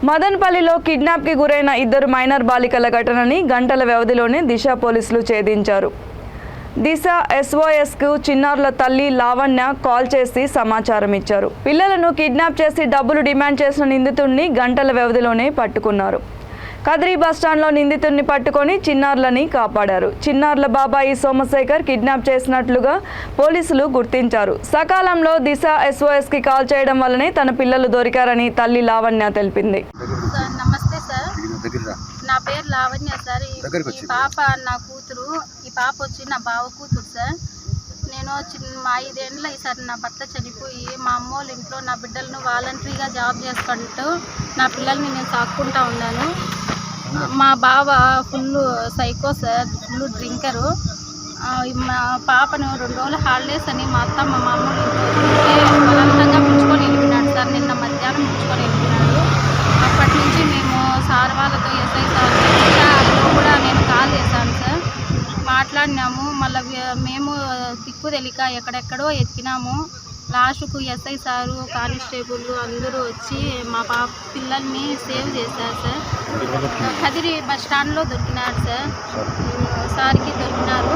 మదనపల్లిలో కిడ్నాప్కి గురైన ఇద్దరు మైనర్ బాలికల ఘటనని గంటల వ్యవధిలోనే దిశ పోలీసులు ఛేదించారు. దిశ SOSకు చిన్నారుల తల్లి లావణ్య కాల్ చేసి సమాచారం ఇచ్చారు. పిల్లలను కిడ్నాప్ చేసి డబ్బులు డిమాండ్ చేసిన నిందితుడిని గంటల వ్యవధిలోనే పట్టుకున్నారు. కదిరి బస్టాండ్లో నిందితుడిని పట్టుకొని చిన్నారులని కాపాడారు. చిన్నారుల బాబాయి సోమశేఖర్ కిడ్నాప్ చేసినట్లుగా పోలీసులు గుర్తించారు. సకాలంలో దిశ SOSకి కాల్ చేయడం వల్లనే తన పిల్లలు దొరికారని తల్లి లావణ్య తెలిపింది. నమస్తే సార్, నా పేరు లావణ్య సార్. ఈ పాప నా కూతురు, ఈ పాప వచ్చి నా బావ కూతురు సార్. నేను మా 5 ఏళ్ళ ఈసారి నా భర్త చనిపోయి మా అమ్మోళ్ళ ఇంట్లో నా బిడ్డలను వాలంటరీగా జాబ్ చేసుకుంటూ నా పిల్లల్ని నేను సాక్కుంటా ఉన్నాను. మా బావ full psycho sir, full drinker. మా పాపను 2 రోజులు హాలిడేస్ అని మా అత్త మా అమ్మోళ్ళ ఇంట్లో బలవంతంగా పిలుచుకొని వెళ్ళిపోయినాడు సార్. నిన్న మధ్యాహ్నం పిలుచుకొని వెళ్ళిపోయినాడు. అప్పటి నుంచి మేము సార్ వాళ్ళతో SI సార్ కూడా నేను కాల్ చేశాను సార్, మాట్లాడినాము. మళ్ళీ మేము దిక్కు తెలియక ఎక్కడెక్కడో ఎత్తికినాము. లాస్ట్కు SI సారు, కానిస్టేబుల్ అందరూ వచ్చి మా పిల్లల్ని సేవ్ చేశారు సార్. కదిరి బస్ స్టాండ్లో దొరికినారు సార్, సార్కి దొరికినారు.